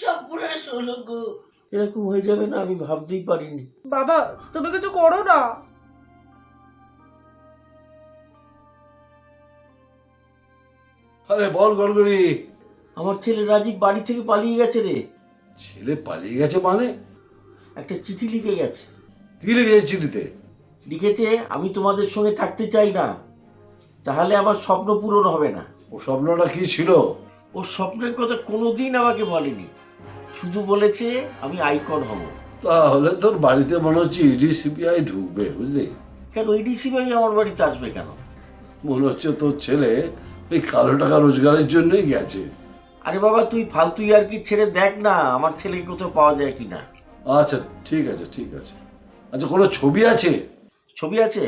সর্বনাশ হলো গো। এরকম হয়ে যাবে না আমি ভাবতেই পারিনি। বাবা তুমি কিছু করো না। আরে বল গড়গড়ি। আমার ছেলে রাজীব বাড়ি থেকে পালিয়ে গেছে রে। ছেলে পালিয়ে গেছে মানে? একটা চিঠি লিখে গেছে। কি লিখেছে চিঠিতে? লিখেছে আমি তোমাদের সঙ্গে থাকতে চাই না, তাহলে আমার স্বপ্ন পূরণ হবে না। ও স্বপ্নটা কি ছিল? ওর স্বপ্নের কথা কোনোদিন আমাকে বলেনি, শুধু বলেছে আমি আইকন হব। তাহলে তোর বাড়িতে মনে হচ্ছে ইডি সিবিআই ঢুকবে, বুঝলি? কেন ইডিসি ভাই আমার বাড়িতে আসবে কেন? মনে হচ্ছে তোর ছেলে ওই কালো টাকা রোজগারের জন্যই গেছে। আরে বাবা তুই ফালতু আর কি ছেড়ে দেখ না, আমার ছেলেকে কোথাও পাওয়া যায় কিনা। আচ্ছা ঠিক আছে ঠিক আছে। আচ্ছা কোনো ছবি আছে? ছবি আছে?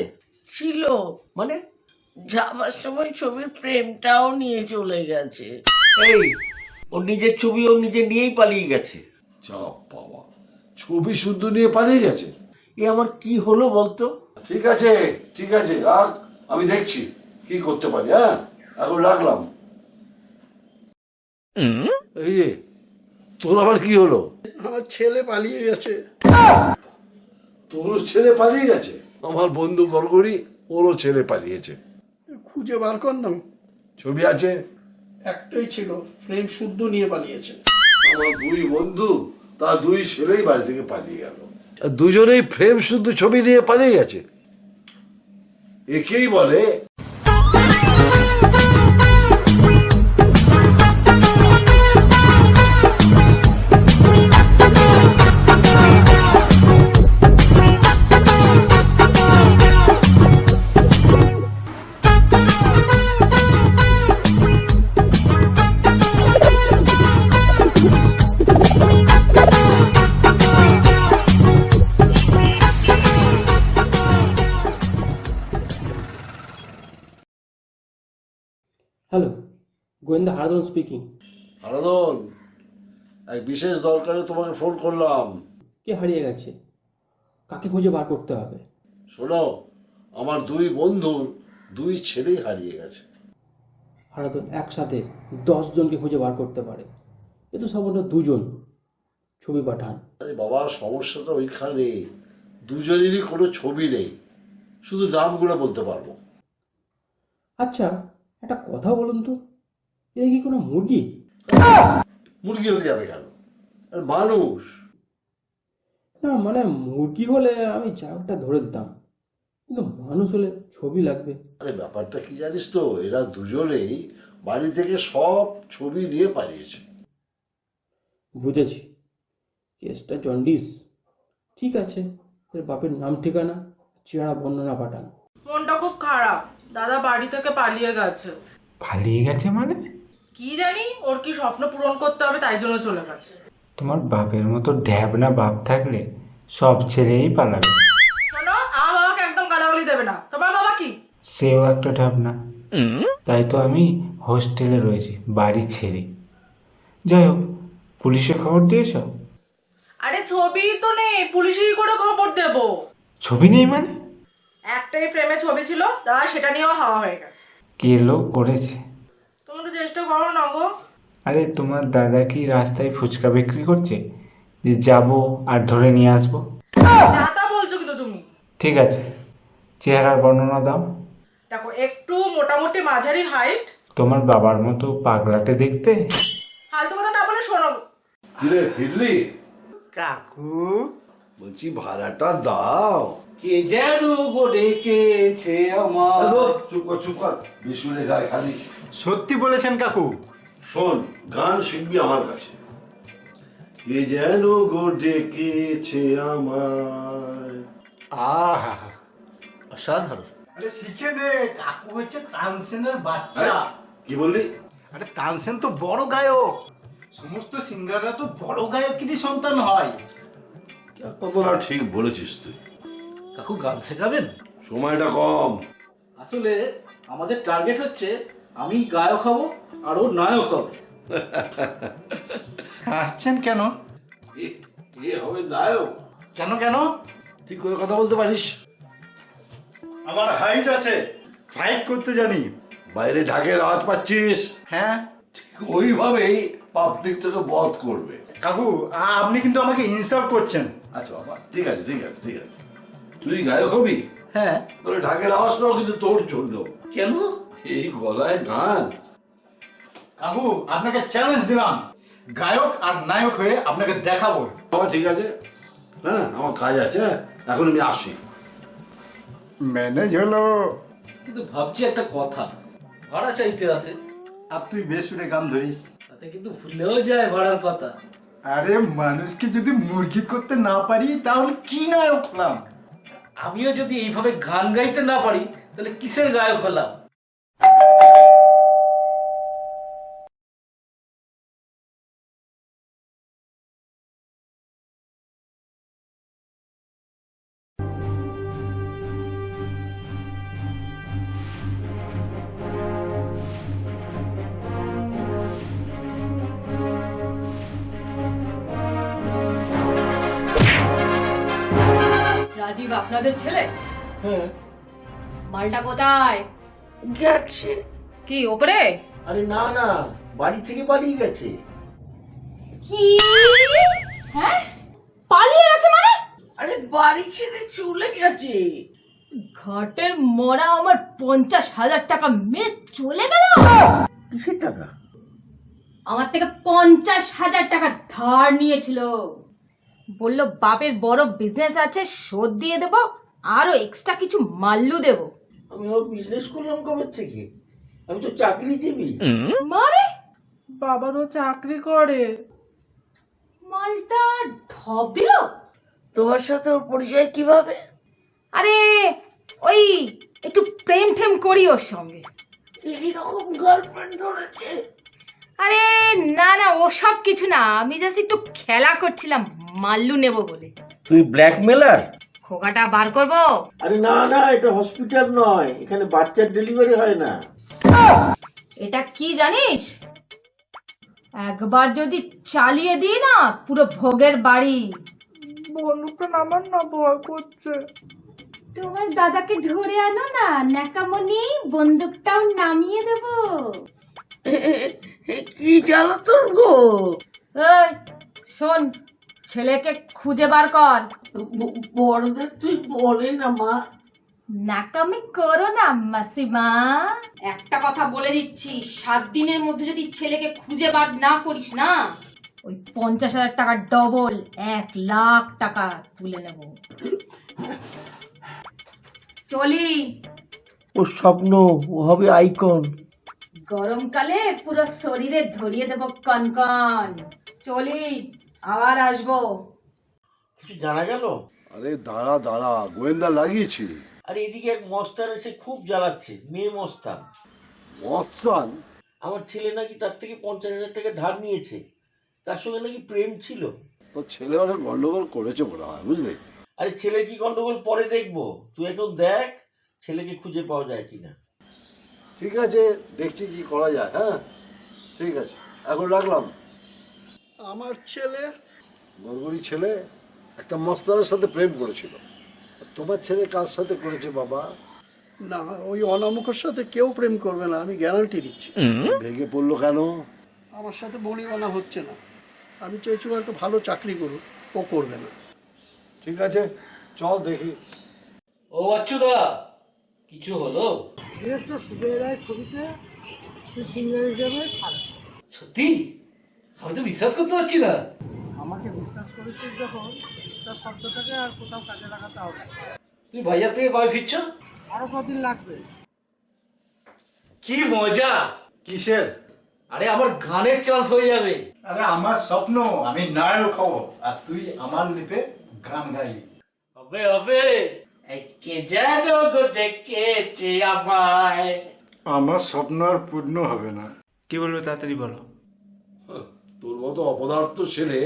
ছিল, মানে? যাবার সময় ছবির প্রেমটাও নিয়ে চলে গেছে। এই ওর নিজের ছবি ও নিজে নিয়েই পালিয়ে গেছে। যা বাবা, ছবি শুদ্ধ নিয়ে পালিয়ে গেছে? এ আমার কি হলো বলতো? ঠিক আছে ঠিক আছে, রাখ, আমি দেখছি কি করতে পারি। হ্যাঁ এখন রাখলাম। এই রে, তোর আবার কি হলো? আমার ছেলে পালিয়ে গেছে। তোর ছেলে পালিয়ে গেছে? আমার বন্ধু গড়গড়ি, ওরও ছেলে পালিয়েছে। খুঁজে বার কর না। ছবি আছে? একটাই ছিল, ফ্রেম শুদ্ধ নিয়ে পালিয়েছে। আমার দুই বন্ধু, তার দুই ছেলেই বাড়ি থেকে পালিয়ে গেল, আর দুজনেই ফ্রেম শুদ্ধ ছবি নিয়ে পালিয়ে গেছে। একেই বলে হ্যালো, গোয়েন্দা হারাধন স্পিকিং। হারাধন, এক বিশেষ দরকারে তোমাকে ফোন করলাম। কে হারিয়ে গেছে? কাকে খুঁজে বার করতে হবে? শোনো, আমার দুই বন্ধুর দুই ছেলেই হারিয়ে গেছে। হারাধন একসাথে 10 জনকে খুঁজে বার করতে পারে, এ তো সামান্য 2 জন। ছবি পাঠান। আরে বাবা, সমস্যাটা ওইখানে, দুজনেরই কোনো ছবি নেই, শুধু নামগুলো বলতে পারবো। আচ্ছা একটা কথা বলুন তো, এটা কি কোনো মুরগি? মুরগি হতে যাবে কেন? আরে মানুষ। না মানে মুরগি হলে আমি জায়গাটা ধরে দিতাম, কিন্তু মানুষ হলে ছবি লাগবে। আরে ব্যাপারটা কি জানিস তো, এরা দুজনেই বাড়ি থেকে সব ছবি নিয়ে পালিয়েছে। বুঝেছি, কেসটা জন্ডিস। ঠিক আছে, এর বাপের নাম ঠিকানা চেহারা বর্ণনা পাঠান। মনটা খুব খারাপ, দাদা বাড়ি থেকে পালিয়ে গেছে। পালিয়ে গেছে মানে? কি জানি ওর কি স্বপ্ন পূরণ করতে হবে তাই জন্য চলে গেছে। তোমার বাপের মতো ঢ্যাবনা বাপ থাকলে সব ছেড়েই পালাবে। শোনো, আমার বাবাকে একদম গালাগালি দেবে না। তোমার বাবা কি? সেও একটা ঢ্যাবনা, তাই তো আমি হোস্টেলে রয়েছি বাড়ি ছেড়ে। যাই হোক, পুলিশে খবর দিয়েছ? আরে ছবি তো নেই, পুলিশই করে খবর দেব। ছবি নেই মানে? একটাই ফ্রেমে ছবি ছিল, দাদা সেটা নিয়েও হাওয়া হয়ে গেছে। কে লোক করেছে? তুমি একটু চেষ্টা করো না গো। আরে তোমার দাদা কি রাস্তায় ফুচকা বিক্রি করছে যে যাবো আর ধরে নিয়ে আসবো? যা তা বলছো কিন্তু তুমি। ঠিক আছে, চেহারার বর্ণনা দাও। দেখো, একটু মোটামুটি মাঝারি হাইট। তোমার বাবার মতো পাগলাটে দেখতে। ফালতু কথা না বলে শোনো। কিরে ফিরলি? কাকু, বলছি ভাড়াটা দাও। কে যেন গো ডেকেছে আমার। চুপ কর চুপ কর, বিশুলে গায়ে খালি। সত্যি বলেছেন কাকু। শোন, গান শিখবি আমার কাছে। কে যেন গো ডেকেছে আমার। আহা, অসাধারণ। আরে শিখে নে, কাকু হচ্ছে তানসেনের বাচ্চা। কি বললি? আরে তানসেন তো বড় গায়ক, সমস্ত সিঙ্গাররা তো বড় গায়কেরই সন্তান হয়। কতটা ঠিক বলেছিস তুই। কাকু গান শেখাবেন? সময়টা কম। আসলে আমাদের টার্গেট হচ্ছে আমি গায়ক হব আর ও নায়ক হবে। হাসছেন কেন? এ হবে নায়ক? কেন কেন? ঠিক করে কথা বলতে পারিস? আমার হাইট আছে, ফাইট করতে জানি। বাইরে ঢাকের আওয়াজ পাচ্ছিস? হ্যাঁ। ঠিক ওইভাবেই পাবলিক তোকে বধ করবে। কাকু আপনি কিন্তু আমাকে ইনসাল্ট করছেন। আচ্ছা বাবা, ঠিক আছে ঠিক আছে ঠিক আছে, তুই গায়ক হবি? হ্যাঁ। তাহলে ঢাকের আওয়াজটাও কিন্তু তোর জন্য। কেন? এই গলায় গান। কাকু আপনাকে চ্যালেঞ্জ দিলাম, গায়ক আর নায়ক হয়ে আপনাকে দেখাবো। বাবা ঠিক আছে, হ্যাঁ আমার কাজ আছে, এখন আমি আসি। ম্যানেজ হলো। কিন্তু ভাবছি একটা কথা, ভাড়া চাইতে আসে, আর তুই বেসুরে গান ধরিস। তাতে কিন্তু ভুলেও যায় ভাড়ার কথা। আরে মানুষকে যদি মুরগি করতে না পারি তাহলে কি নায়ক হলাম? আমিও যদি এইভাবে গান গাইতে না পারি তাহলে কিসের গায়ক হলাম? রাজীব আপনাদের ছেলে? হ্যাঁ। মালটা কোথায়? গেছে। কি ওপরে? আরে না না, বাড়ি থেকে পালিয়ে গেছে। কি? হ্যাঁ, পালিয়ে গেছে মানে? আরে বাড়ি ছেড়ে চলে গেছে। ঘাটের মরা আমার 50,000 টাকা মেরে চলে গেল। কিসের টাকা? আমার থেকে 50,000 টাকা ধার নিয়েছিল। বললো বাপের বড় বিজনেস আছে, শোধ দিয়ে দেবো, আরো এক্সট্রা কিছু মাল্লু দেবো। আমি ওর বিজনেস করলাম কবে থেকে? আমি তো চাকরিজীবী। মানে বাবা তো চাকরি করে। মালটা ঢপ দিল। তোমার সাথে ওর পরিচয় কিভাবে? আরে ওই একটু প্রেম ঠেম করি ওর সঙ্গে। এইরকম গার্লফ্রেন্ড ধরেছে? আরে না না, ওসব কিছু না, আমি জাস্ট একটু খেলা করছিলাম মাল্লু নেব বলে। তুই ব্ল্যাকমেলার? খোকাটা বার করবো? আরে না না, এটা হসপিটাল নয়, এখানে বাচ্চার ডেলিভারি হয় না। এটা কি জানিস, একবার যদি চালিয়ে দিই না পুরো ভোগের বাড়ি। বন্দুকটা নামান না, ভয় করছে। তোমার দাদাকে ধরে আনো না, ন্যাকামনি, বন্দুকটাও নামিয়ে দেবো। কি জ্বালাতন গো! এই শোন, ছেলেকে খুঁজে বার কর। বড়দের তুই বলে না মা। নাকামি করো না মাসিমা। একটা কথা বলে দিচ্ছি, 7 দিনের মধ্যে যদি ছেলেকে খুঁজে বার না করিস না, ওই 50,000 টাকা ডবল 1,00,000 টাকা তুলে নেব। চলি। ওর স্বপ্ন ও হবে আইকন। গরমকালে পুরো শরীরে ধরিয়ে দেব কনকন। চলি, আবার আসবো। কিছু জানা গেল? আরে দাঁড়া দাঁড়া, গোয়েন্দা লাগিয়েছি। আরে এদিকে এক মস্তান এসে খুব জ্বালাচ্ছে, মেয়ে মস্তান। মস্তান? আমার ছেলে নাকি তার থেকে 50,000 টাকা ধার নিয়েছে, তার সঙ্গে নাকি প্রেম ছিল। তোর ছেলে অনেক গন্ডগোল করেছে মনে হয়, বুঝলি? আরে ছেলে কি গন্ডগোল পরে দেখবো, তুই এখন দেখ ছেলেকে খুঁজে পাওয়া যায় কিনা। ঠিক আছে, দেখছি কি করা যায়। হ্যাঁ ঠিক আছে, এখন রাখলাম। আমার ছেলে গড়গড়ি ছেলে একটা মস্তানের সাথে প্রেম করেছিল। তোমার ছেলে কার সাথে করেছে বাবা? না, ওই অনামুখের সাথে কেউ প্রেম করবে না, আমি গ্যারান্টি দিচ্ছি। ভেঙে পড়লো কেন? আমার সাথে বনিবানা হচ্ছে না। আমি চাইছি ও একটা ভালো চাকরি করুক, ও করবে না। ঠিক আছে, চল দেখি। ও অচ্যুদা, কিছু হলো? সুজয় রায় ছবিতে তুই সিঙ্গার হিসেবে সত্যি? আমি তো বিশ্বাস করতে পারছি না। আমাকে বিশ্বাস করেছিস যখন, বিশ্বাস শব্দটাকে আর কোথাও কাজে লাগাতে হবে। তুই ভাইয়ার থেকে কবে ফিরছ? আরো কদিন লাগবে। কি মজা! কিসের? আরে আমার গানের চান্স হয়ে যাবে। আরে আমার স্বপ্ন আমি নায়ক হব, আর তুই আমার লিপে গান গাইবি। হবে হবে, একে যেন গো ডেকেছে আমায়। আমার স্বপ্ন আর পূর্ণ হবে না। কি বলবে তাড়াতাড়ি বলো। তোর মতো অপদার্থ ছেলে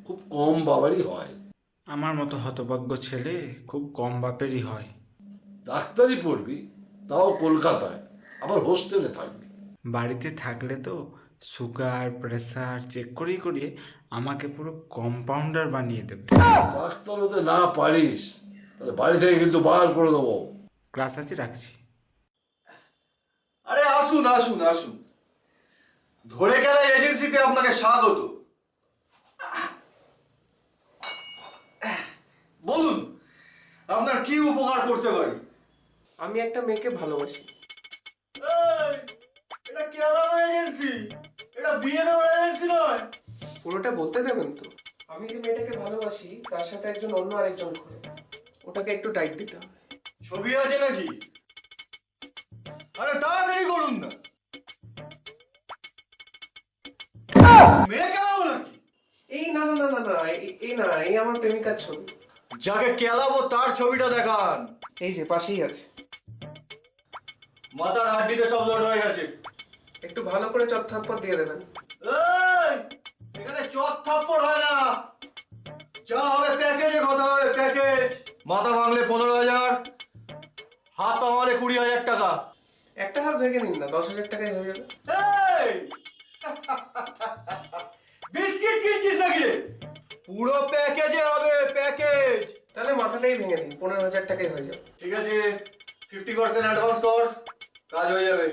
খুব কম বাবারই হয়। আমার মতো হতভাগ্য ছেলে খুব কম বাপেরই হয়। ডাক্তারি পড়বি, তাও কলকাতায়, আবার হোস্টেলে থাকবি। বাড়িতে থাকলে তো সুগার প্রেসার চেক করিয়ে করিয়ে আমাকে পুরো কম্পাউন্ডার বানিয়ে দেবে। ডাক্তার হতে না পারিস তাহলে বাড়ি থেকে কিন্তু বার করে দেবো। ক্লাস আছে, রাখছি। আরে আসুন আসুন আসুন, ধরে গেলে এজেন্সিতে আপনাকে স্বাগত। বলুন আপনার কি উপকার করতে পারি? আমি একটা মেয়েকে ভালোবাসি। এটা কেরালা এজেন্সি, এটা বিয়ে দেওয়ার এজেন্সি নয়। পুরোটা বলতে দেবেন তো? আমি যে মেয়েটাকে ভালোবাসি তার সাথে একজন অন্য আরেকজন করে, ওটাকে একটু টাইট দিতে হবে। ছবি আছে নাকি? আরে তাড়াতাড়ি করুন না। মেয়ে কেলাবো নাকি? এই না না না না না, এই না, এই আমার প্রেমিকার ছবি। যাকে কেলাবো তার ছবিটা দেখান। এই যে পাশেই আছে। মাথার হাড্ডিতে সব লোড হয়ে গেছে। একটু ভালো করে চট থাপ্পড় দিয়ে দেবেন। এই, এখানে চট থাপ্পড় হয় না, যা হবে প্যাকেজে কথা হবে, প্যাকেজ। মাথা ভাঙলে 15,000, হাত পা ভাঙলে 20,000 টাকা। একটা হাত ভেঙে নিন না, 10,000 টাকায় হয়ে যাবে। এই, বিস্কিট কিনছিস নাকি রে? পুরো প্যাকেজে হবে, প্যাকেজ। তাহলে মাথাটাই ভেঙে দিন, 15,000 টাকায় হয়ে যাবে। ঠিক আছে, 50% অ্যাডভান্স কর, কাজ হয়ে যাবে।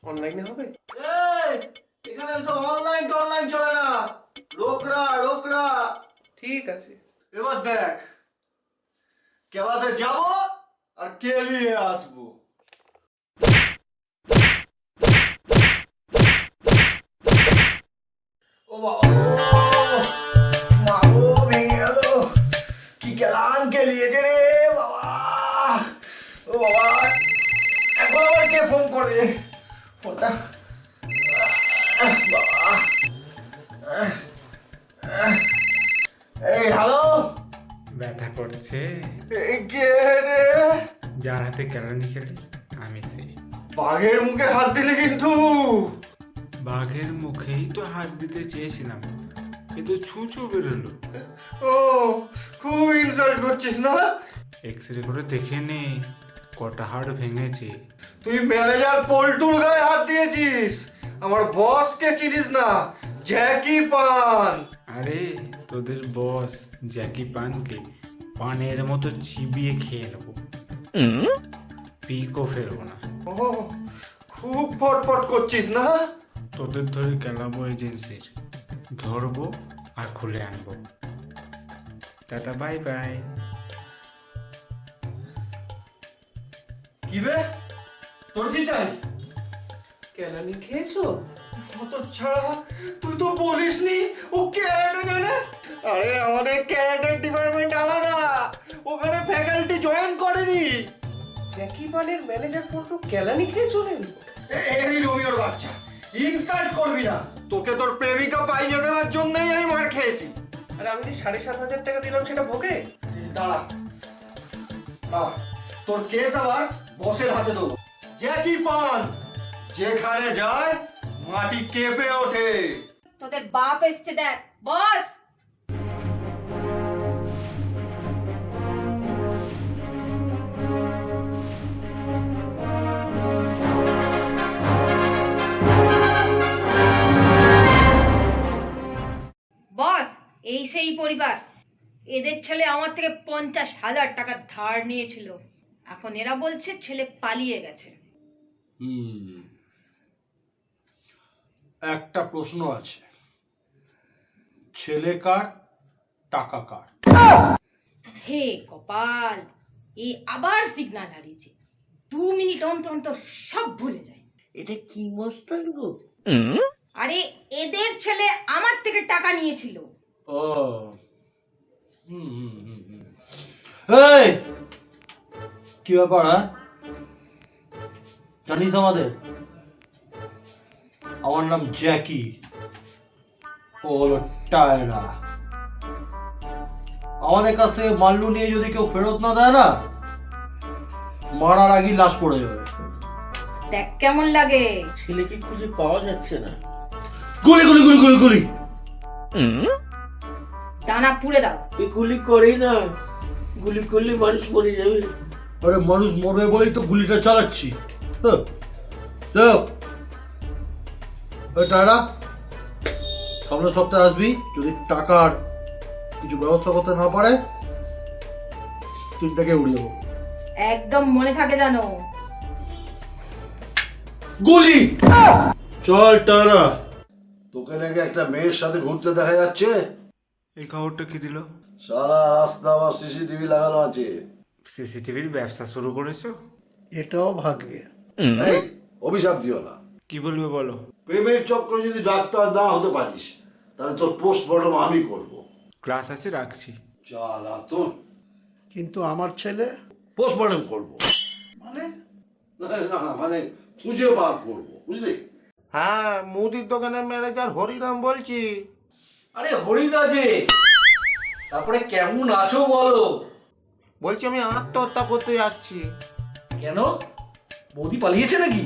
অনলাইনে হবে? এই, এখানে সব অনলাইন টনলাইন চলে না, রোকড়া রোকড়া। ঠিক আছে। এবার দেখ, কেলাতে যাব আর কেলিয়ে আসবো। ও বাবা, মাগো ভেঙে গেল, কি কেলান কেলিয়েছে রে বাবা। ও বাবা, এখন আবার কে ফোন করে? ফোনটা বাবা। এই হ্যালো, ব্যথা করছে? কে রে? যার হাতে কেরানি খেলে আমি সে। বাঘের মুখে হাত দিলে কিন্তু। বাঘের মুখেই তো হাত দিতে চেয়েছিলাম, কিন্তু ছুঁচো বেরোলো। ও, খুব ইনসাল্ট করছিস না? এক্সরে করে দেখে নে কটা হাড় ভেঙেছে। তুই ম্যানেজার পল্টুর গায়ে হাত দিয়েছিস, আমার বসকে চিনিস না, জ্যাকি পান। আরে তোদের বস জ্যাকি পানকে পানের মতো চিবিয়ে খেয়ে নেবো, পিকও ফেরবো না। ও, খুব ফটফট করছিস না? তোদের ধরে কেলাবো এজেন্সির, ধরবো আর খুলে আনবো। Tata, bye bye. কি বে, তোর কি চাই? কেলানি খেয়েছো? কত ছাড়া, তুই তো বলিসনি ও ক্যারাটে জানে। আরে আমাদের ক্যারাটে ডিপার্টমেন্ট আলাদা, ওখানে ফ্যাকাল্টি জয়েন করেনি। জ্যাকি পানের ম্যানেজার পল্টু কেলানি খেয়ে চলে এলো? এই রোমিওর বাচ্চা, ইনসাল্ট করবি না। তোকে তোর প্রেমিকা পাইয়ে দেওয়ার জন্যই আমি মার খেয়েছি। আর আমি যে 7,500 টাকা দিলাম সেটা ভোগে? দাঁড়া দাঁড়া, তোর কেস আবার বসের হাতে দেবো। জ্যাকি পান যেখানে যায় মাটি কেঁপে ওঠে। তোদের বাপ এসছে দেখ, বস। বস, এই সেই পরিবার। এদের ছেলে আমার থেকে 50,000 টাকা ধার নিয়েছিল, এখন এরা বলছে ছেলে পালিয়ে গেছে। একটা প্রশ্ন আছে, ছেলে কার, টাকা কার? হে কপাল, এ আবার সিগন্যাল হারিয়েছে। 2 মিনিট অন্তর অন্তর সব ভুলে যায়। এটা কি মস্তান গো? আরে এদের ছেলে আমার থেকে টাকা নিয়েছিল। ও, এই কি ব্যাপার? জানিস আমাদের, আমার নাম জ্যাকি, ও হলো টায়রা। আমাদের কাছ থেকে মাল্লু নিয়ে যদি কেউ ফেরত না দেয় না, মারার আগেই লাশ পড়ে যাবে। দেখ কেমন লাগে। ছেলেকে খুঁজে পাওয়া যাচ্ছে না। গুলি গুলি গুলি গুলি গুলি। দানা পুড়ে দাও। এ গুলি করেই না, গুলি করলে মানুষ মরে যাবে। আরে মানুষ মরবে বলেই তো গুলিটা চালাচ্ছি। টায়রা, সামনের সপ্তাহে আসবি। যদি টাকার কিছু ব্যবস্থা করতে না পারে, তিনটাকে উড়িয়ে দেবো। একদম মনে থাকে জানো। গুলি। চল টায়রা। তোকে নাকি একটা মেয়ের সাথে ঘুরতে দেখা যাচ্ছে। এই খবরটা কি দিল? সারা রাস্তা আমার সিসিটিভি লাগানো আছে। সিসিটিভির ব্যবসা শুরু করেছো? এটাও ভাগ্যে। এই অভিশাপ দিও না। কি বলবে বলো। প্রেমের চক্রে যদি ডাক্তার না হতে পারিস তাহলে তোর পোস্টমর্টম আমি করব। ক্লাস আছে, রাখছি। জ্বালাতন। কিন্তু আমার ছেলে পোস্টমর্টম করব মানে না না মানে খুঁজে বার করব, বুঝলি? হ্যাঁ, মুদির দোকানের ম্যানেজার হরিরাম বলছি। আরে হরিদা যে, তারপরে কেমন আছো বলো? বলছি আমি আত্মহত্যা করতে যাচ্ছি। কেন, বৌদি পালিয়েছে নাকি?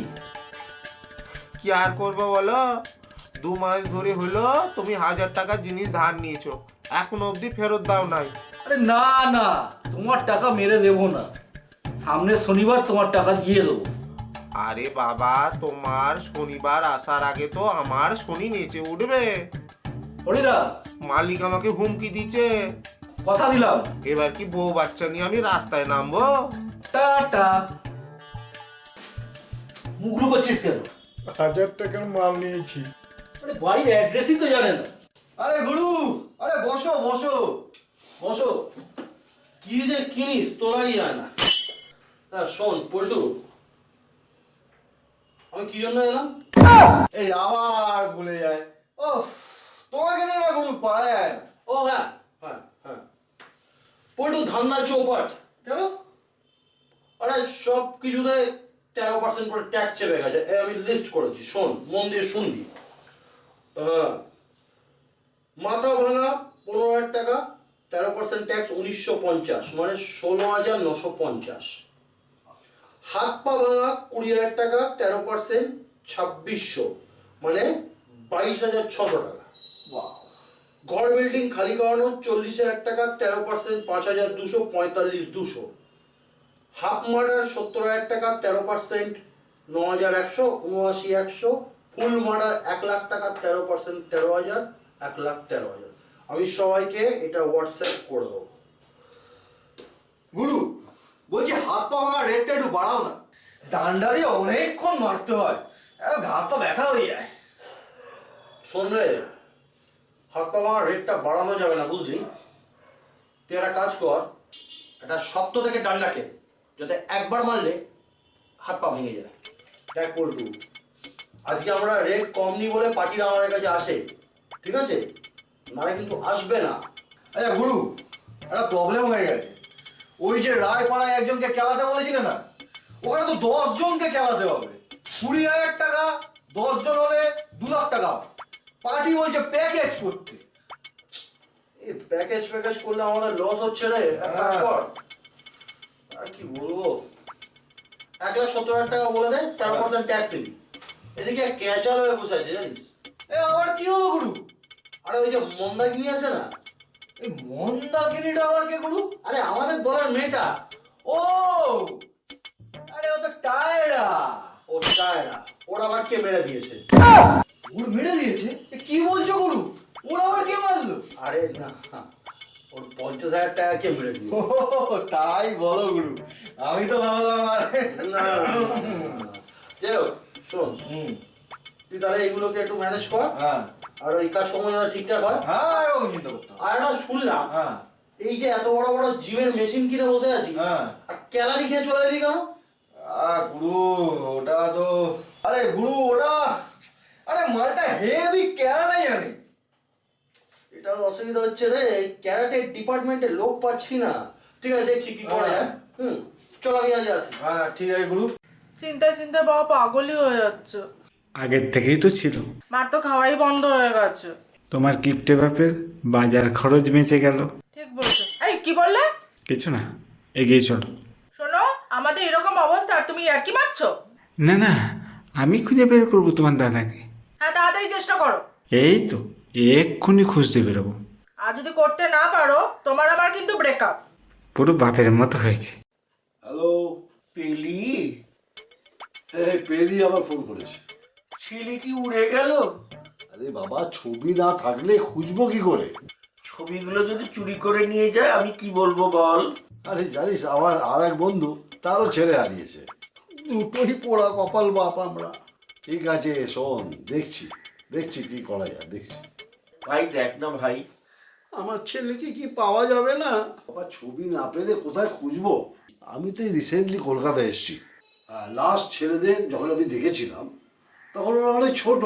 কি আর করবো বলো, 2 মাস ধরে হলো তুমি 1000 টাকার জিনিস ধার নিয়েছো, এখনো অবধি ফেরত দাও নাই। আরে না না, তোমার টাকা মেরে দেবো না, সামনের শনিবার তোমার টাকা দিয়ে দেবো। আরে বাবা, তোমার শনিবার আসার আগে তো আমার শনি নিচে উঠবে। হরিদা, মালিক আমাকে হুমকি দিচ্ছে। কথা দিলাম। এবার কি বউ বাচ্চা নিয়ে আমি রাস্তায় নামবো? টাটা। মুখলু করছিস কেন? 1000 টাকার মাল নিয়েছি। আরে বাড়ির অ্যাড্রেসই তো জানে না। আরে গুরু, আরে বসো বসো বসো। কি যে কিনিস তোলাই যায় না। শোন পল্টু, আমি কি জন্য এলাম? এই আবার ভুলে যায়। ও তোমাকে নিয়ে না গুরু পারে। ও হ্যাঁ হ্যাঁ হ্যাঁ, পল্টু ধান্দা চৌপাট। কেন? আরে সব কিছুতে 13% করে ট্যাক্স চেপে গেছে। আমি লিস্ট করেছি, শোন, মন দিয়ে শুনবি। হ্যাঁ, মাথা ভাঙা 15,000 টাকা, 13% ট্যাক্স 1950, মানে 16,950। হাত পা ভাঙা 20,000 টাকা, 13% 2600, মানে 22,600 টাকা। ঘর বিল্ডিং খালি করানো 40,000 টাকা, 13% 5,200, 45,200। হাফ মার্ডার 70,000 টাকা, 13% 9,100, 79,100। ফুল মার্ডার 1 লাখ টাকা, 13% 13,000, 1,13,000। আমি সবাইকে এটা হোয়াটসঅ্যাপ করে দেবো। গুরু বলছি, হাত পা ভাঙা রেটটা একটু বাড়াও না। ডান্ডা দিয়ে অনেকক্ষণ মারতে হয়, ঘাত তো ব্যথা হয়ে যায়। শোন রে, হাত পা ভাঙা রেটটা বাড়ানো যাবে না, বুঝলি? তুই একটা কাজ কর, একটা শক্ত থেকে ডান্ডাকে যাতে একবার মারলে হাত পা ভেঙে যায়। দেখ পল্টু, আজকে আমরা রেট কম নি বলে পার্টিরা আমাদের কাছে আসে, ঠিক আছে? নালে কিন্তু আসবে না। আচ্ছা গুরু, একটা প্রবলেম হয়ে গেছে। ওই যে রায়পাড়ায় একজনকে খেলাতে বলেছিলে না, ওখানে তো 10 জনকে খেলাতে হবে। 20,000 টাকা, 10 জন হলে 2 লাখ টাকা। পার্টি বলছে প্যাকেজ করতে। এই প্যাকেজ করলে আমাদের লস হচ্ছে রে। এক কাজ কর, আর কি বলবো, 1,70,000 টাকা বলে দে, 13% ট্যাক্স দিবি। এদিকে ক্যাচাল হয়ে বসে আছে জানিস। এ আবার কি হলো গুরু? আরে ওই যে মন্দাকিনী আছে না, এই মন্দাকিনীটা আবার কে গুরু? আরে আমাদের দলের মেয়েটা। ও আরে ও তো টায়রা। ও টায়রা, ওর আবার কে মেরে দিয়েছে? ওর মেরে দিয়েছে? কি বলছো গুরু? ওর আবার কে মারলো? আরে না, ওর 50,000 টাকা কে মেরে দিয়েছে। তাই বলো গুরু, আমি তো শোন, তুই তাহলে এইগুলোকে একটু ম্যানেজ কর। আর ওই কাজ সময় ঠিকঠাক হয়। আর একটা শুনলাম, এই যে এত বড় বড় জিমের মেশিন কিনে বসে আছি, আর ক্যালারি খেয়ে চলে এলি কেন? গুরু ওটা তো, আরে গুরু ওটা, আরে মালটা হেভি ক্যারা জানে। এটা অসুবিধা হচ্ছে রে, ক্যারাটে ডিপার্টমেন্টে লোক পাচ্ছি না। ঠিক আছে, দেখছি কি করা যায়। চল আমি আজ আসি। হ্যাঁ ঠিক আছে গুরু। চিন্তায় চিন্তায় বাবা পাগলই হয়ে যাচ্ছে। আগের থেকেই তো ছিল। মার তো খাওয়াই বন্ধ হয়ে গেছে। তোমার কিপটে বাপের বাজার খরচ বেঁচে গেল। ঠিক বলছো। এই কি বললে? কিছু না, এগিয়ে চলো। শোনো, আমাদের এরকম অবস্থা আর তুমি আর কি মারছো? না না, আমি খুঁজে বের করবো তোমার দাদাকে। হ্যাঁ, তাড়াতাড়ি চেষ্টা করো। এই তো এক্ষুনি খুঁজতে বেরোবো। আর যদি করতে না পারো, তোমার আমার কিন্তু ব্রেকআপ। পুরো বাপের মতো হয়েছে। হ্যালো পেলি? এই পেলি আবার ফোন করেছে। ছেলে কি উড়ে গেল? আরে বাবা, ছবি না থাকলে খুঁজবো কি করে? ছবিগুলো যদি চুরি করে নিয়ে যায় আমি কি বলবো বল? আরে জানিস, আমার আর এক বন্ধু, তারও ছেলে হারিয়েছে। দুটোই পোড়া কপাল বাপ আমরা। ঠিক আছে শোন, দেখছি দেখছি কি করা যায়, দেখছি। ভাই দেখ না ভাই, আমার ছেলেকে কি পাওয়া যাবে না? বাবা ছবি না পেলে কোথায় খুঁজবো? আমি তো রিসেন্টলি কলকাতায় এসেছি। লাস্ট ছেলেদের যখন আমি দেখেছিলাম তখন ওরা অনেক ছোট।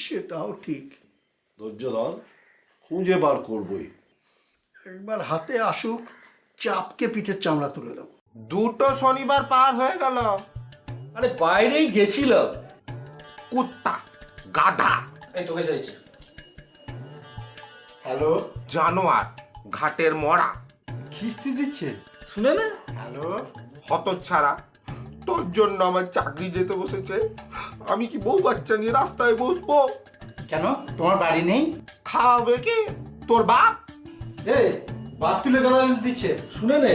সেটাও ঠিক। ধৈর্য ধর, খুঁজে বার করবোই। একবার হাতে আসুক, চাপকে পিঠের চামড়া তুলে দেবো। 2টো শনিবার পার হয়ে গেল। আরে বাইরেই গেছিল। কুত্তা, গাধা, এই তোকে চাইছে। হ্যালো, জানোয়ার, ঘাটের মরা, কিস্তি দিচ্ছে? শুনে না? হ্যালো, হতচ্ছাড়া, তোর জন্য আমার চাকরি যেতে বসেছে। আমি কি বউ বাচ্চা নিয়ে রাস্তায় বসবো? কেন তোমার বাড়ি নেই? খাওয়াবে কে? তোর বাপ? এই বাপ তুলে গালাগালি দিচ্ছে, শুনে নে।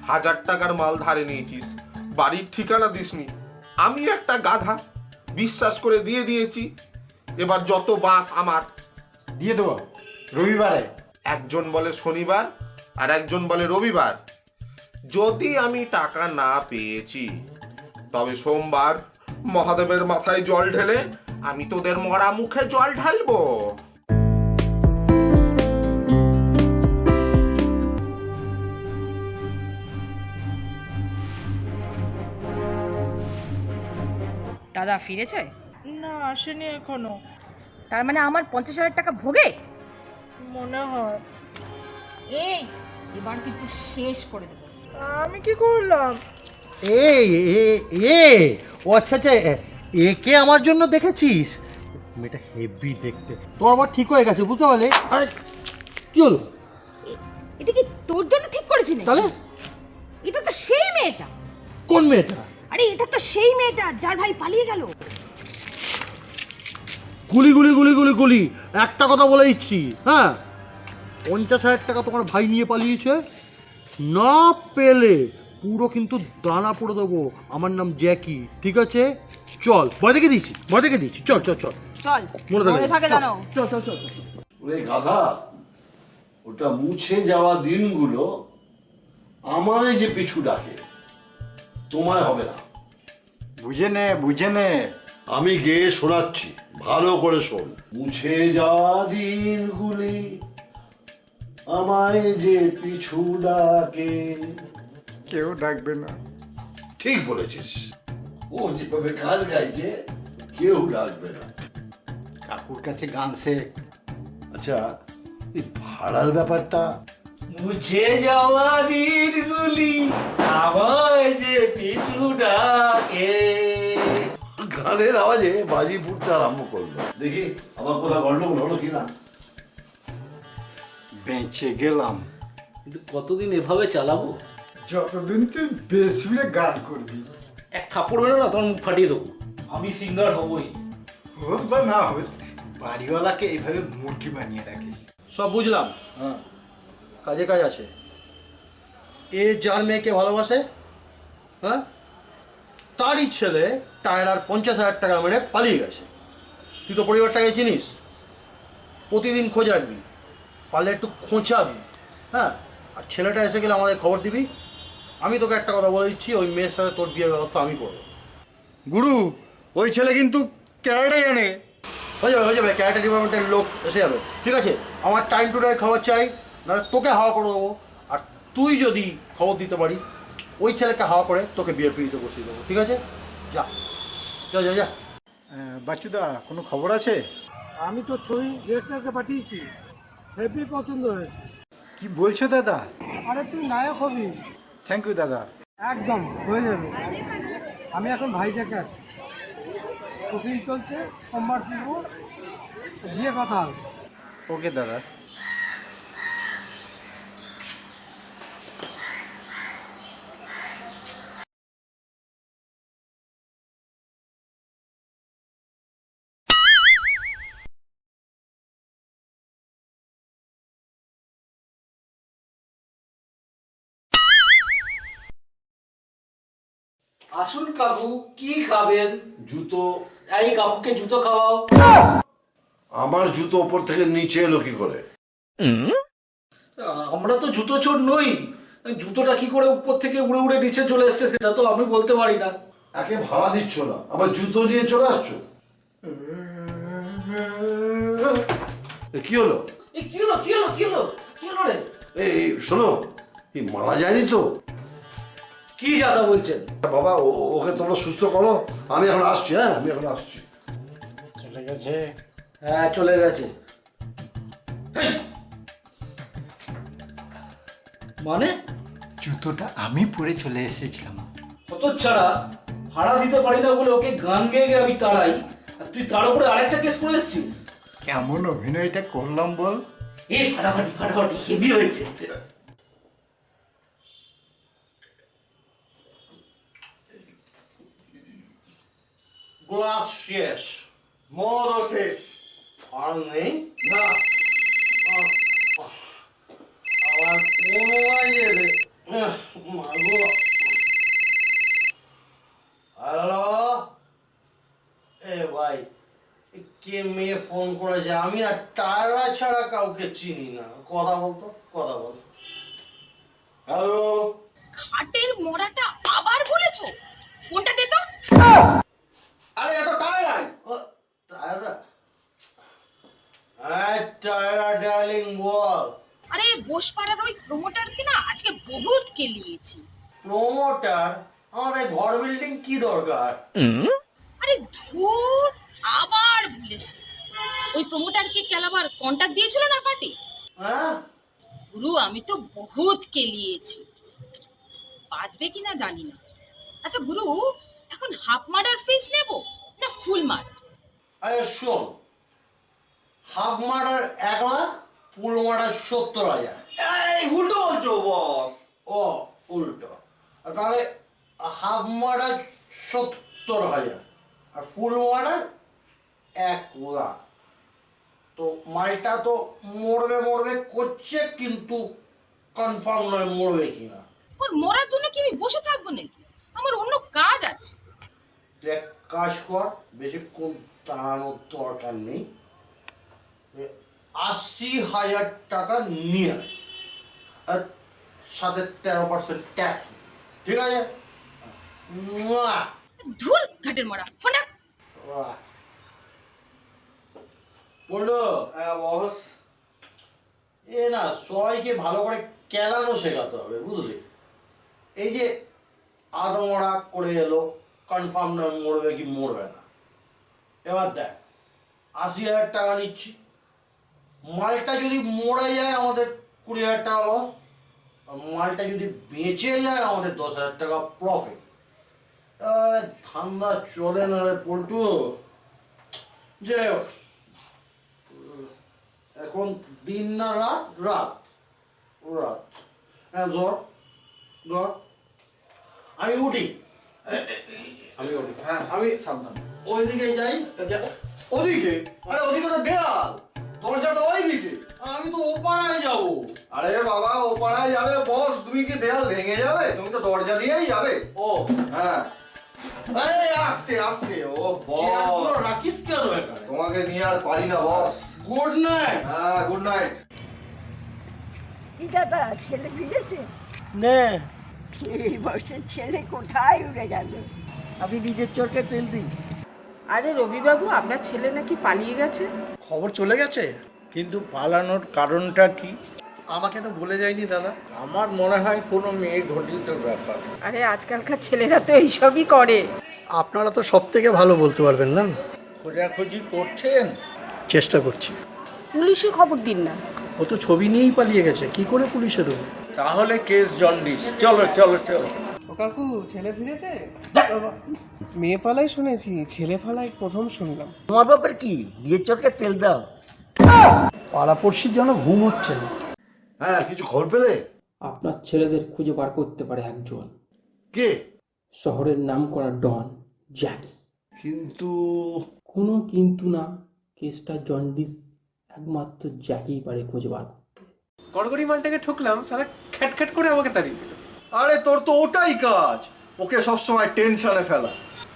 1000 টাকার মাল ধারে নিয়েছিস, বাড়ির ঠিকানা দিসনি। আমি একটা গাধা, বিশ্বাস করে দিয়ে দিয়েছি। এবার যত বাস আমার। দিয়ে দেবো রবিবারে। একজন বলে শনিবার আর একজন বলে রবিবার। যদি আমি টাকা না পেয়েছি তবে সোমবার মহাদেবের মাথায় জল ঢেলে আমি তোদের মরা মুখে জল ঢালবো। দাদা ফিরেছে? না, আসেনি এখনো। তার মানে আমার 50,000 টাকা ভোগে? মনে হয়। এই এবার কিন্তু শেষ করে দেবো। আমি কি করলাম? ও আচ্ছা আচ্ছা, একে আমার জন্য দেখেছিস? মেয়েটা হেভি দেখতে, তোর আবার ঠিক হয়ে গেছে, বুঝতে পারলে? আরে কি হলো? এটা কি তোর জন্য ঠিক করেছি না? তাহলে এটা তো সেই মেয়েটা। কোন মেয়েটা? আরে এটা তো সেই মেয়েটা যার ভাই পালিয়ে গেল। গুলি গুলি গুলি গুলি গুলি, একটা কথা বলে দিচ্ছি, হ্যাঁ, 50,000 টাকা তোমার ভাই নিয়ে পালিয়েছে। না পেলে পুরো কিন্তু দানা পড়ে দেবো। আমার নাম জ্যাকি, ঠিক আছে? চল, ভয় দেখে দিয়েছি, ভয় দেখে দিয়েছি, চল চল চল। চল, মনে থাকে জানো। চল চল চল। ওরে গাধা, ওটা মুছে যাওয়া দিনগুলো আমায় যে পিছু ডাকে, তোমায় হবে না। বুঝে নে। আমি গেয়ে শোনাচ্ছি, ভালো করে শোন। মুছে যাওয়া দিনগুলি আমায় যে পিছু ডাকে। কেউ ডাকবে না। ঠিক বলেছিস, ও যেভাবে গান গাইছে কেউ ডাকবে না। কাকুর কাছে গান শেখ। আচ্ছা, এই ভাড়ার ব্যাপারটা মুছে যাওয়া দিনগুলি আমায় যে পিছু ডাকে। গানের আওয়াজে বাজি ফুটতে আরম্ভ করলো। দেখি আমার কোথাও গন্ডগোল হলো কিনা। বেঁচে গেলাম। কিন্তু কতদিন এভাবে চালাবো? যতদিন তুই বেশ সুরে গান করবি। এক থাপ্পড় মেরো না, তোমার মুখ ফাটিয়ে দেবো। আমি সিঙ্গার হবই। হোস বা না হোস, বাড়িওয়ালাকে এইভাবে মুরগি বানিয়ে রাখিস। সব বুঝলাম, হ্যাঁ, কাজে কাজ আছে। এ যার মেয়েকে ভালোবাসে, হ্যাঁ, তারই ছেলে টায়ার আর 50,000 টাকা মেরে পালিয়ে গেছে। তুই তো পরিবারটাকে চিনিস, প্রতিদিন খোঁজ রাখবি, পারলে একটু খোঁচাবি, হ্যাঁ। আর ছেলেটা এসে গেলে আমাদের খবর দিবি। আমি তোকে একটা কথা বলে দিচ্ছি, ওই মেয়ের সাথে তোর বিয়ের ব্যবস্থা আমি করবো। গুরু, ওই ছেলে কিন্তু ক্যারাটে জানে। হয়ে যাবে, ক্যারেক্টার ডিপার্টমেন্টের লোক এসে যাবে, ঠিক আছে? আমার টাইম টু টাইম খবর চাই, নাহলে তোকে হাওয়া করে দেবো। আর তুই যদি খবর দিতে পারিস, ওই ছেলেকে হাওয়া করে তোকে বিয়ের পিড়িতে বসিয়ে দেবো, ঠিক আছে? যা যা যা যা। বাচ্চুদা, কোনো খবর আছে? আমি তো ছবি ডিরেক্টরকে পাঠিয়েছি, হেভি পছন্দ হয়েছে। কি বলছো দাদা? আরে তুই নায়ক হবি। থ্যাংক ইউ দাদা। একদম হয়ে যাবে। আমি এখন ভাইজ্যাকে আছি, শুটিং চলছে, সোমবার ফিরবো, গিয়ে কথা হবে। ওকে দাদা। আসুন কাকু, কি খাবেন? জুতো। এই কাকুকে জুতো খাওয়াও। আমার জুতো ওপর থেকে নিচে এলো কি করে? আমরা তো জুতো চোর নই। জুতোটা কি করে উপর থেকে উড়ে উড়ে নিচে চলে এসছে সেটা তো আমি বলতে পারি না। একে ভাড়া দিচ্ছ না, আবার জুতো দিয়ে চলে আসছো। কি হলো? এ এই কি হলো রে? এই শোনো, এই মারা যায়নি তো? কি যাতা বলছেন? বাবা ওকে তোমরা সুস্থ করো, আমি এখন আসছি। হ্যাঁ, আমি এখন আসছি। চলে গেছে। হ্যাঁ, চলে গেছে। মানে জুতোটা আমি পরে চলে এসেছিলাম। কত ছাড়া ভাড়া দিতে পারি না বলে ওকে গান গেয়ে আমি তাড়াই, আর তুই তার উপরে আরেকটা কেস করে এসেছিস। কেমন অভিনয়টা করলাম বল? এই ফাটাফাটি হেভি হয়েছে। গ্লাস শেষ, মদও শেষ, আর নেই না। আমার মোবাইলে মাগো। হ্যালো, এ ভাই, কে মেয়ে ফোন করেছে? আমি না টায়রা ছাড়া কাউকে চিনি না। কথা বলতো। হ্যালো, খাটের মোড়াটা আবার বলেছো? ফোনটা দে তো। আরে এত টায়রা? টায়রা? টায়রা ডার্লিং বল। আরে বসপাড়ার ওই প্রমোটারকে না আজকে বহুত কেলিয়েছি। প্রমোটার? আমাদের ঘর বিল্ডিং কি দরকার? আরে ধুর, আবার ভুলেছে। ওই প্রমোটারকে কেলাবার কন্টাক্ট দিয়েছিল না পার্টি। হ্যাঁ, গুরু আমি তো বহুত কেলিয়েছি, বাঁচবে কিনা জানি না। আচ্ছা গুরু, এখন হাফ মার্ডার ফিস নেব না ফুল মার্ডার? আরে শোন, হাফ মার্ডার 1 লাখ, ফুল মার্ডার 70,000। এই উল্টো বলছো বস? ও উল্টো। তাহলে হাফ মার্ডার 70,000 আর ফুল মার্ডার 1 লাখ। তো মালটা তো মরবে করছে, কিন্তু কনফার্ম নয় মরবে কিনা। ওর মরার জন্য কি আমি বসে থাকবো নাকি? আমার অন্য কাজ আছে। তুই এক কাজ কর, বেশিক্ষণ দাঁড়ানোর দরকার নেই। 80,000 টাকা নিয়ে আয়, আর সাথে 13% ট্যাক্স। ঠিক আছে? ধুর ঘাটের মরা, ফোনটা। বললো বস, এ না সবাইকে ভালো করে কেলানো শেখাতে হবে, বুঝলি? এই যে আদমরা করে এলো, কনফার্ম নয় মরবে কি মরবে না। এবার দেখ, 80,000 টাকা নিচ্ছি, মালটা যদি মরে যায় আমাদের 20,000 টাকা লস, আর মালটা যদি বেঁচে যায় আমাদের 10,000 টাকা প্রফিট। ধান্দা চলে না রে পল্টু। যাই হোক, এখন দিন না রাত? রাত। হ্যাঁ, ধর আমি উঠি। হ্যাঁ, আমি সাবধান। ওইদিকে যাই। ওদিকে? আরে ওদিকে তো দেয়াল, দরজা তো ওই দিকে। আমি তো ওপাড়ায় যাবো। আরে বাবা, ও পাড়ায় যাবে বস, তুমি কি দেয়াল ভেঙে যাবে? তুমি তো দরজা দিয়েই যাবে। ও হ্যাঁ, আস্তে আস্তে। ও চেয়ারগুলো বস, রাখিস কেন এখানে? তোমাকে নিয়ে আর পারি না বস। Good night. হ্যাঁ, গুড নাইট। কি দাদা, ছেলে ফিরেছে? না, এই বয়সের ছেলে কোথায় উড়ে গেল? আপনি নিজের চোখে তেল দিন। আরে রবিবাবু, আপনার ছেলে নাকি পালিয়ে গেছে? খবর চলে গেছে, কিন্তু পালানোর কারণটা কি আমাকে তো বলে যায়নি দাদা। আমার মনে হয় কোনো মেয়ে ঘটিত ব্যাপার। আরে আজকালকার ছেলেরা তো এইসবই করে। আপনারা তো সব থেকে ভালো বলতে পারবেন না। খোঁজাখুঁজি করছেন? চেষ্টা করছি। পুলিশে খবর দিন না। ও তো ছবি নিয়েই পালিয়ে গেছে, কি করে পুলিশে দেবো? তাহলে কেস জন্ডিস। চলো চলো চলো। ও কাকু, ছেলে ফিরেছে? মেয়ে পালাই শুনেছি, ছেলে পালাই প্রথম শুনলাম। তোমার ব্যাপার কি? নিজের চোখে তেল দাও। পাড়াপড়শির যেন ঘুম হচ্ছে না। হ্যাঁ, কিছু খবর পেলে? আপনার ছেলেদের খুঁজে বার করতে পারে একজন, কে? শহরের নাম করা ডন জ্যাকি। কিন্তু কোনো কিন্তু না, কেসটা জন্ডিস, একমাত্র জ্যাকিই পারে খুঁজে বার করতে। গড়গড়ি মালটাকে ঠুকলাম, সারা খ্যাট করে আমাকে তাড়িয়ে দিল। আরে তোর তো ওটাই কাজ, ওকে সবসময় টেনশনে ফেলা।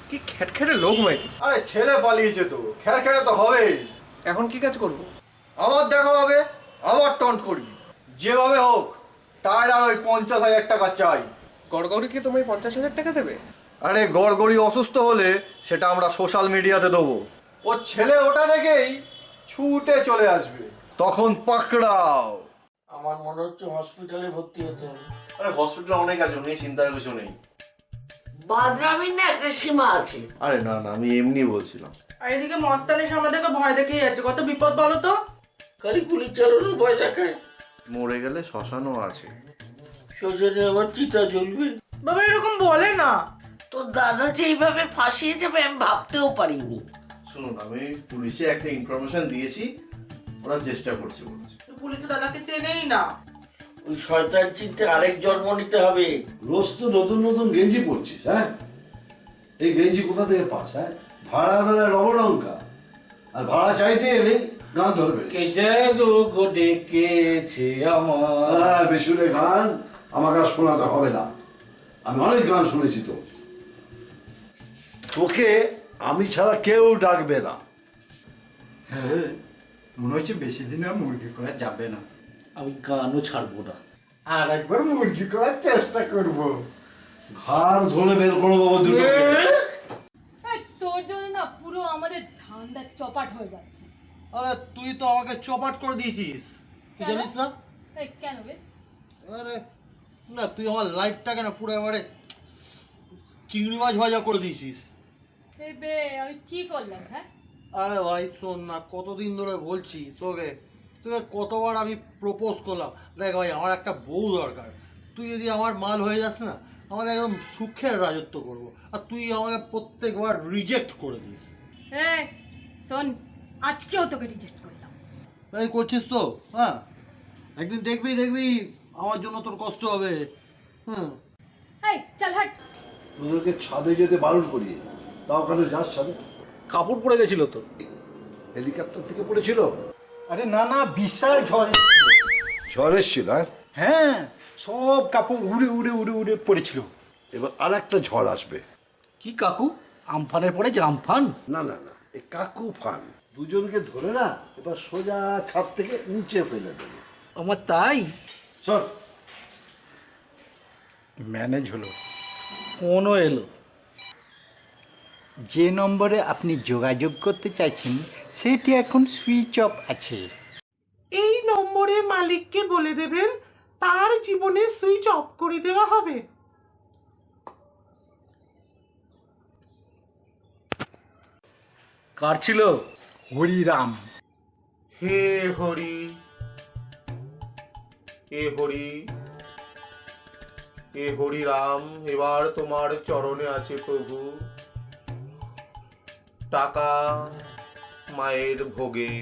কি খ্যাটখ্যাটে লোক মাইরি। আরে ছেলে পালিয়েছে তো, খেড়ে তো হবেই। এখন কি কাজ করব? আবার দেখা হবে, আবার টন্ট করবি। যেভাবে হোক তার আর ওই 50,000 টাকা চাই। গড়গড়িকে তোমায় 50,000 টাকা দেবে? আরে গড়গড়ি অসুস্থ হলে সেটা আমরা সোশ্যাল মিডিয়াতে দেবো, ওর ছেলে ওটা দেখেই ছুটে চলে আসবে। তখন পাকড়াও। আমার মনে হচ্ছে হসপিটালে ভর্তি হতে হবে। আরে হসপিটালে অনেক আছে, উনি চিন্তার কিছু নেই। বাদরামির না একটা সীমা আছে। আরে না না, আমি এমনি বলছিলাম। আর এদিকে মস্তানি আমাদেরকে ভয় দেখেই যাচ্ছে, কত বিপদ বলো তো। খালি গুলি চালানো ভয় দেখায়। মরে গেলে শ্মশানও আছে। শ্মশানে আবার চিতা জ্বলবে। বাবা এরকম বলে না। তোর দাদা যে এইভাবে ফাঁসিয়ে যাবে আমি ভাবতেও পারিনি। শুনুন, আমি পুলিশে একটা ইনফরমেশন দিয়েছি, ওরা চেষ্টা করছে বলছে। পুলিশ তো দাদাকে চেনেই না। ওই শয়তান চিনতে আরেক জন্ম নিতে হবে। রোজ তো নতুন নতুন গেঞ্জি পরছিস, হ্যাঁ? এই গেঞ্জি কোথা থেকে পাস, হ্যাঁ? ভাড়া বেলা লবণঙ্কা, আর ভাড়া চাইতে এলে গান ধরবে। কে যেন গো ডেকেছে আমার। হ্যাঁ, বেসুরে গান আমাকে আর শোনাতে হবে না, আমি অনেক গান শুনেছি তো। তোকে আমি ছাড়া কেউ ডাকবে না। হ্যাঁ, মনে হচ্ছে বেশি দিন আর মুরগি করা যাবে না। আমি গানও ছাড়বো না। আর একবার মুরগি করার চেষ্টা করব। ঘাড় ধরে বের করে দেবো দুটো। তোর জন্য না পুরো আমাদের ধান্দা চপাট হয়ে যাচ্ছে। আরে তুই তো আমাকে চপাট করে দিয়েছিস, তুই জানিস না? কেন বে? আরে না, তুই আমার লাইফটাকে না পুরো এবারে চিংড়ি মাছ ভাজা করে দিয়েছিস। এই বে আমি কি করলাম? হ্যাঁ আরে ভাই শোন না, কতদিন ধরে বলছি তোকে কতবার আমি প্রপোজ করলাম, দেখ ভাই আমার একটা বউ দরকার, তুই যদি আমার মাল হয়ে যাস না, আমাকে একদম সুখের রাজত্ব করবো, আর তুই আমাকে প্রত্যেকবার রিজেক্ট করে দিস। হ্যাঁ শোন, আজকেও তোকে রিজেক্ট করলাম। তাই করছিস তো? হ্যাঁ, একদিন দেখবি আমার জন্য তোর কষ্ট হবে। হুম, এই চল হাট। তোদেরকে ছাদে যেতে বারণ করি, তাও কেন যাস ছাদে? কাপড় পরে গেছিল তো। হেলিকপ্টার থেকে পড়েছিল? আরে না না, বিশাল ঝড়। ঝড় এসছিল? হ্যাঁ, সব কাপড় উড়ে উড়ে উড়ে উড়ে পড়েছিল। এবার আর একটা ঝড় আসবে। কি কাকু, আমফানের পরে যে আমফান? না না না, এই কাকু ফান দুজনকে ধরে না এবার সোজা ছাদ থেকে নিচে ফেলে দেবে। আমার তাই চল। ম্যানেজ হলো, ফোনও এলো। যে নম্বরে আপনি যোগাযোগ করতে চাইছেন সেটি এখন সুইচ অফ আছে। এই নম্বরে মালিককে বলে দেবেন তার জীবনে সুইচ অফ করে দেওয়া হবে। কার ছিল? হরিরাম। হে হরি, এ হরি, এ হরি রাম, এবার তোমার চরণে আছে প্রভু। টাকা মায়ের ভোগে,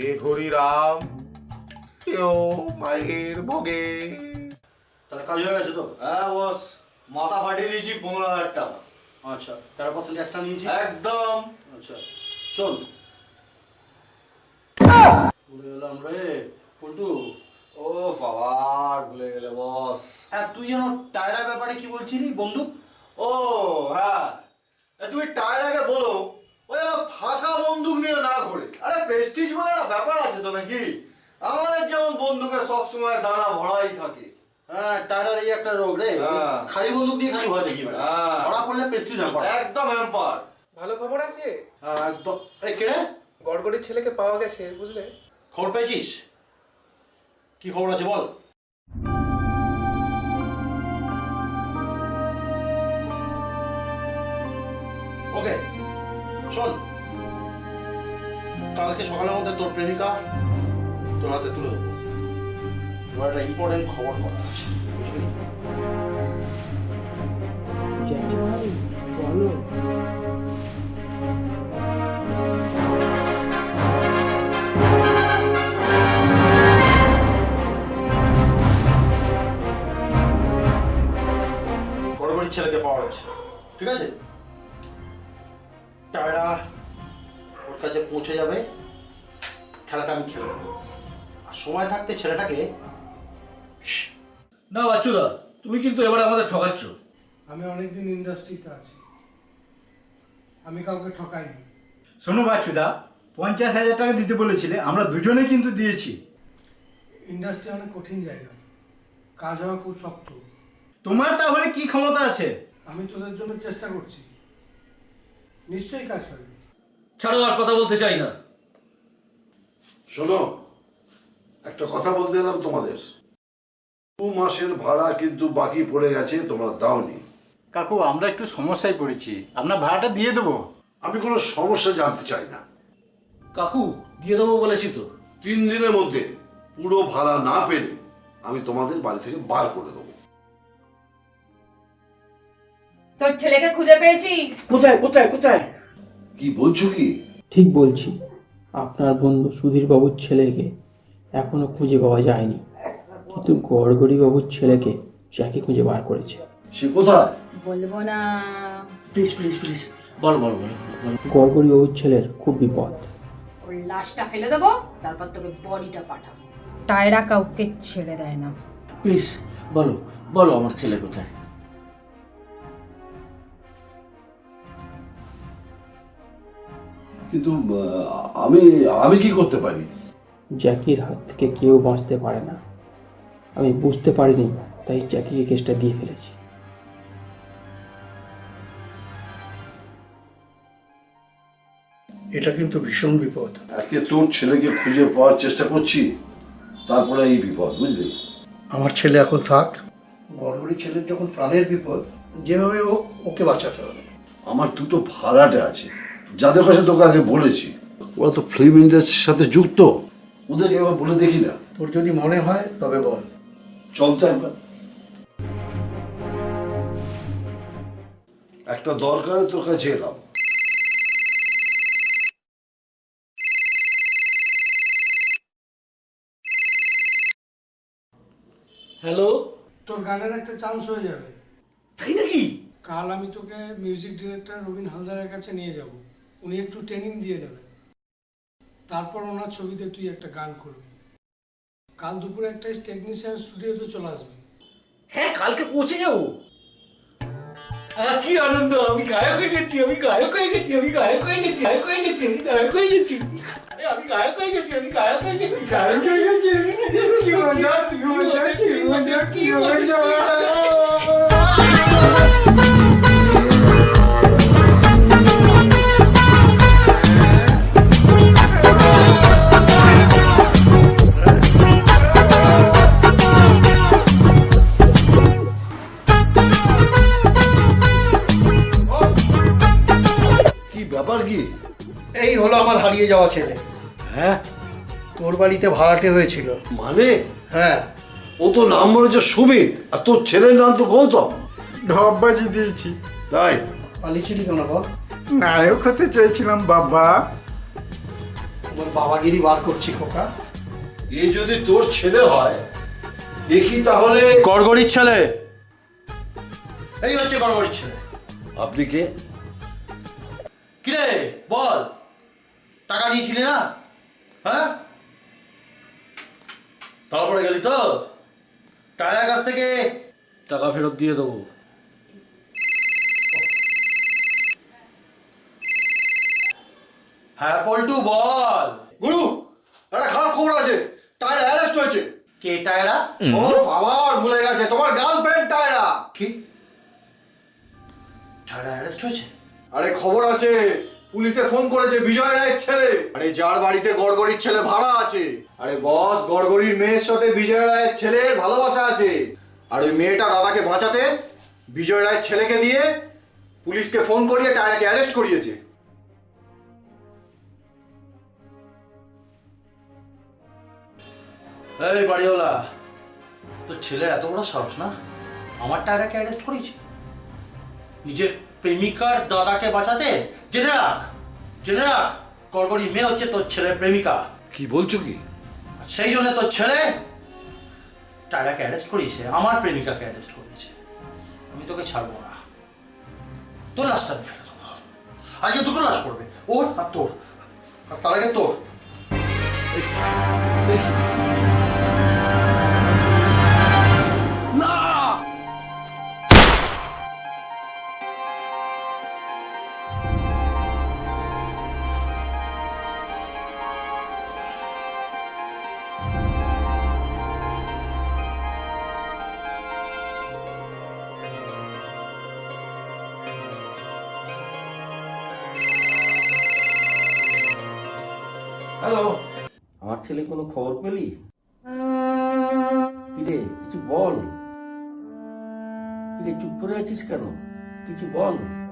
এ হরি রাম, সেও মায়ের ভোগে। তাহলে কাজ হয়ে গেছে তো? হ্যাঁ বস, মাথা ফাটিয়ে দিয়েছি 15,000 টাকা। আচ্ছা, 13% এক্সট্রা নিয়েছি একদম। আচ্ছা শোন, ভুলে গেলাম রে পল্টু। ও বাবা, ভুলে গেলে বস। হ্যাঁ, তুই যেন টায়রার ব্যাপারে কি বলছিলি বন্ধু? ও হ্যাঁ, তুমি টায়রাকে বলো ওই ফাঁকা বন্দুক নিয়ে না ঘোরে। আরে প্রেস্টিজ বলে একটা ব্যাপার আছে তো নাকি? আমাদের যেমন বন্দুকের সবসময় দানা ভরাই থাকে। হ্যাঁ, টায়রার এই একটা রোগ রে, খালি বন্দুক দিয়ে খালি ভয় দেখি, ধরা পড়লে প্রেস্টিজ একদম হ্যাম্পার। ভালো খবর আছে। হ্যাঁ একদম। এই কেড়ে গড়গড়ির ছেলেকে পাওয়া গেছে, বুঝলে? খবর পেয়েছিস? কি খবর আছে বল। ওকে শোন, কালকে সকালের মধ্যে তোর প্রেমিকা তোর হাতে তুলে দেবো। এবার একটা ইম্পর্টেন্ট খবর করা আছে, বুঝলি? জ্যাঠাই বলো। গড়গড়ির ছেলেকে পাওয়া গেছে, ঠিক আছে? টায়রা ওর কাছে পৌঁছে যাবে, খেলাটা আমি খেলে দেবো। আর সময় থাকতে ছেলেটাকে। না বাচ্চুদা, তুমি কিন্তু এবারে আমাদের ঠকাচ্ছ। আমি অনেকদিন ইন্ডাস্ট্রিতে আছি, আমি কাউকে ঠকাইনি। শোনো বাচ্চুদা, 50,000 টাকা দিতে বলেছিলে, আমরা দুজনে কিন্তু দিয়েছি। ইন্ডাস্ট্রি অনেক কঠিন জায়গা, কাজ হওয়া খুব শক্ত। তোমার তাহলে কি ক্ষমতা আছে? আমি তোদের জন্য চেষ্টা করছি, নিশ্চয়ই কাজ পাবি। ছাড়ো, আর কথা বলতে চাই না। শোনো, একটা কথা বলতে এলাম তোমাদের, 2 মাসের ভাড়া কিন্তু বাকি পড়ে গেছে, তোমরা দাওনি। কাকু আমরা একটু সমস্যায় পড়েছি, আপনার ভাড়াটা দিয়ে দেবো। আমি কোনো সমস্যা জানতে চাই না। কাকু দিয়ে দেবো বলেছি তো। 3 দিনের মধ্যে পুরো ভাড়া না পেলে আমি তোমাদের বাড়ি থেকে বার করে দেবো। তোর ছেলেকে খুঁজে পেয়েছি। কোথায় কোথায় কোথায়? কি বলছো কি? ঠিক বলছি, আপনার বন্ধু সুধীর বাবুর ছেলেকে এখনো খুঁজে পাওয়া যায়নি, কিন্তু গড়গড়ি বাবুর ছেলেকে জ্যাকি খুঁজে বার করেছে। সে কোথায়? বলবো না। প্লিজ প্লিজ প্লিজ বল বল বল। গড়গড়ি বাবুর ছেলের খুব বিপদ। ওর লাশটা ফেলে দেবো, তারপর তোকে বডিটা পাঠাবো। টায়রা কাউকে ছেড়ে দেয় না। প্লিজ বলো বলো আমার ছেলে কোথায়? কিন্তু আমি আমি কি করতে পারি? জ্যাকির হাত থেকে কেউ বাঁচতে পারে না। আমি বুঝতে পারিনি, তাই জ্যাকিকে কেসটা দিয়ে ফেলেছি। এটা কিন্তু ভীষণ বিপদ। একে তোর ছেলেকে খুঁজে পাওয়ার চেষ্টা করছি, তারপরে এই বিপদ, বুঝলি? আমার ছেলে এখন থাক, গড়গড়ি ছেলের যখন প্রাণের বিপদ, যেভাবে হোক ওকে বাঁচাতে হবে। আমার 2টো ভাড়াটে আছে, যাদের কাছে তোকে আগে বলেছি। ওরা তো ফিল্ম ইন্ডাস্ট্রির সাথে যুক্ত, ওদেরকে এবার বলে দেখি না। তোর যদি মনে হয় তবে বল। চল তো একবার। একটা দরকারে তোর কাছে এলাম। হ্যালো। তোর গানের একটা চান্স হয়ে যাবে। তাই নাকি? কাল আমি তোকে মিউজিক ডিরেক্টর রবীন হালদারের কাছে নিয়ে যাব, উনি একটু ট্রেনিং দিয়ে দেবেন। তারপর ওনার ছবিতে তুই একটা গান করবি। কাল দুপুরে একটা টেকনিশিয়ান স্টুডিওতে চলে আসবি। হ্যাঁ কালকে পৌঁছে যাবো। কি আনন্দ, আমি গায়ক হয়ে গেছি, আমি গায়ক হয়ে গেছি, আমি গায়ক হয়ে গেছি, গায়ক হয়ে গেছি, আমি গায়ক হয়ে গেছি। আরে আমি গায়ক হয়ে গেছি, আমি গায়ক হয়ে গেছি, গায়ক হয়ে গেছি। কি মজা, কি মজা, কি মজা, কি মজা। কি ব্যাপার কি? এই হলো আমার হারিয়ে যাওয়া ছেলে। হ্যাঁ, তোর বাড়িতে ভাড়াটে হয়েছিল। মানে? হ্যাঁ, ও তো নাম বলেছে সুমিত, আর তোর ছেলের নাম তো গৌতম। ঢপবাজি দিয়েছি। তাই পালিয়েছিলি কেন বল? নায়ক হতে চেয়েছিলাম বাবা। তোমার বাবাগিরি বার করছি খোকা। এ যদি তোর ছেলে হয়, দেখি তাহলে। গড়গড়ির ছেলে, এই হচ্ছে গড়গড়ির ছেলে। আপনি কে? কিরে বল, টাকা নিয়েছিলি না? হ্যাঁ, তারপরে গেলি তো টায়ার কাছ থেকে টাকা ফেরত দিয়ে দেবো। হ্যাঁ পল্টু বল। গুরু, একটা খারাপ খবর আছে, টায়রা অ্যারেস্ট হয়েছে। কে টায়রা? ও আবার ভুলে গেছে, তোমার গার্লফ্রেন্ড টায়রা। কি টায়রা অ্যারেস্ট হয়েছে? আরে খবর আছে, পুলিশে ফোন করেছে বিজয় রায়ের ছেলে, আরে যার বাড়িতে গড়গড়ির ছেলে ভাড়া আছে। আরে বস, গড়গড়ির মেয়ের সাথে বিজয় রায়ের ছেলের ভালোবাসা আছে, আর ওই মেয়েটা দাদাকে বাঁচাতে বিজয় রায়ের ছেলেকে দিয়ে পুলিশকে ফোন করিয়ে টায়রাকে অ্যারেস্ট করিয়েছে। এই বাড়িওয়ালা, তোর ছেলের এত বড় সাহস না, আমার টায়রাকে অ্যারেস্ট করেছে নিজের প্রেমিকার দাদাকে বাঁচাতে। জেনে রাখ, জেনে রাখ, গড়গড়ি মেয়ে হচ্ছে তোর ছেলের প্রেমিকা। কি বলছো কি? সেই জন্য তোর ছেলে টায়রাকে অ্যারেস্ট করিয়েছে, আমার প্রেমিকাকে অ্যারেস্ট করিয়েছে। আমি তোকে ছাড়বো না, তোর লাশটা আমি ফেলে দেবো। আজকে দুটো লাশ পড়বে, ওর আর তোর, আর তার আগে তোর। হ্যালো, আমার ছেলে কোনো খবর পেলি? রে কিছু বল? কি রে চুপ করে আছিস কেন? কিছু বল।